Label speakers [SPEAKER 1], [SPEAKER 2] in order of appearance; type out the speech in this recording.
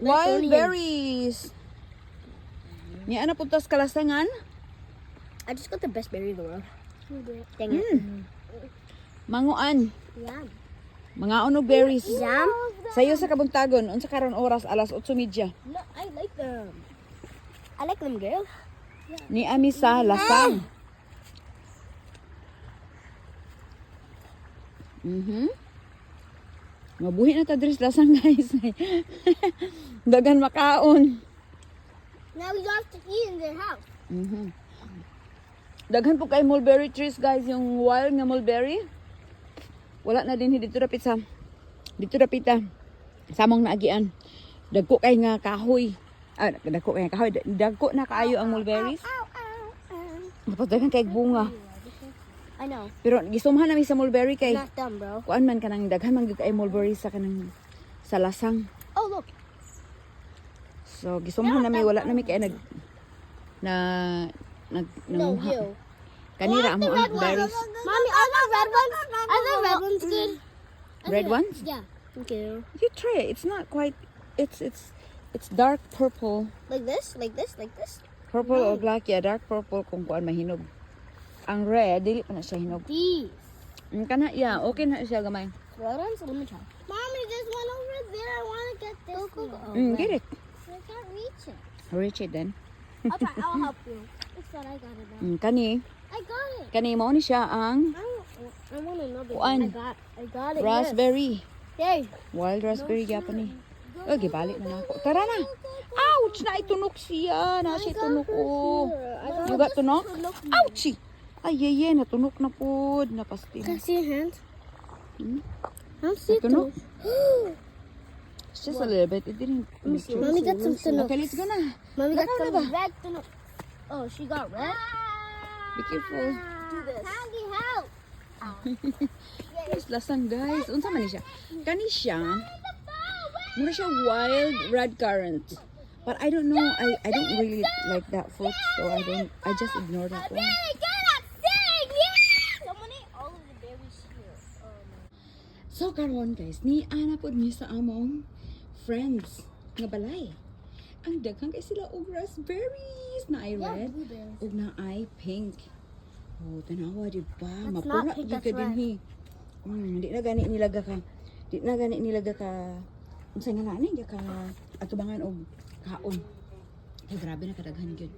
[SPEAKER 1] Wild berries. Ni ana puntas kalasangan.
[SPEAKER 2] I just got the best berry in the world. Dang it.
[SPEAKER 1] Manguan.
[SPEAKER 2] Yum.
[SPEAKER 1] Mga unog berries.
[SPEAKER 2] Yum.
[SPEAKER 1] Sayo sa kabuntagon, unsa karon oras alas 8:30.
[SPEAKER 2] No, I like them. I like them, girl.
[SPEAKER 1] Ni ami sa lasang. Mabuhi na ta diri sa lasang, guys. Dagan makaon.
[SPEAKER 2] Now we have to eat in their house.
[SPEAKER 1] Daghan po kay mulberry trees, guys, yung wild nga mulberry. Wala na din dito dapit sa samong naagian. Dagko kay nga kahoy. Dagko kay nga kahoy. Dagko na kaayo ang mulberries. Tapos daghan kay bunga.
[SPEAKER 2] I know.
[SPEAKER 1] Pero gisumhan namin sa mulberry kay
[SPEAKER 2] Not dumb, bro.
[SPEAKER 1] kuan man kanang daghan man gyud kay mulberry sa kanang sa lasang.
[SPEAKER 2] Oh, look.
[SPEAKER 1] So gisumhan namin wala namin kay nag
[SPEAKER 2] No,
[SPEAKER 1] nanguha.
[SPEAKER 2] you.
[SPEAKER 1] Kanira amo ang berries.
[SPEAKER 2] Mommy, are the red ones? Are the red ones good?
[SPEAKER 1] Red ones?
[SPEAKER 2] Yeah. Thank you.
[SPEAKER 1] You try it. It's not quite. It's dark purple.
[SPEAKER 2] Like this? Like this? Like this?
[SPEAKER 1] Purple or black, yeah, dark purple kung kuan mahinog. Ang red, dili pa na siya hinog.
[SPEAKER 2] These.
[SPEAKER 1] Kana, yeah, okay na siya gamay.
[SPEAKER 2] Red ones? Let me try. Mommy, there's one over there. I want to get this one.
[SPEAKER 1] Get it.
[SPEAKER 2] I can't reach it.
[SPEAKER 1] Reach it then.
[SPEAKER 2] I'll try. I'll help you. It's what I got it now.
[SPEAKER 1] Kani,
[SPEAKER 2] I got it.
[SPEAKER 1] kani mo ni siya ang
[SPEAKER 2] I want another
[SPEAKER 1] Kuan.
[SPEAKER 2] one. I got it.
[SPEAKER 1] raspberry.
[SPEAKER 2] Yes. Yay.
[SPEAKER 1] Wild raspberry gyapon ni. Oh, gibalik na nako. Tara na. Ouch, na itunok siya. Na siya tunok oh. You got tunok? Ouchie. Ay, yeye, natunok na pod. Napasti
[SPEAKER 2] Can I
[SPEAKER 1] na.
[SPEAKER 2] see your hands? I'll
[SPEAKER 1] Ito
[SPEAKER 2] see
[SPEAKER 1] no?
[SPEAKER 2] those.
[SPEAKER 1] It's just a little bit. It didn't.
[SPEAKER 2] Mommy got some tunok.
[SPEAKER 1] Okay, let's go na.
[SPEAKER 2] Mommy got
[SPEAKER 1] Lakaw na
[SPEAKER 2] some
[SPEAKER 1] ba?
[SPEAKER 2] red tunok. Oh, she got red?
[SPEAKER 1] Be careful.
[SPEAKER 2] Do this. Candy, help.
[SPEAKER 1] Guys, lasang guys. Unsa man ni siya? Kani siya. Mura siya wild red currant. But I don't know. I don't really like that fruit, so I just ignore that one. So karon guys, ni ana pod mi sa among friends nga balay. Ang daghang kay sila og raspberries na ay red ug na ay pink. Oh, tanawa di ba?
[SPEAKER 2] That's
[SPEAKER 1] Mapura
[SPEAKER 2] not pink,
[SPEAKER 1] gyud ka
[SPEAKER 2] that's red.
[SPEAKER 1] dinhi. Di na gani nilaga ka. Di na gani nilaga ka. Unsa nga nani ka atubangan og kaon. Kay grabe na kadaghan gyud.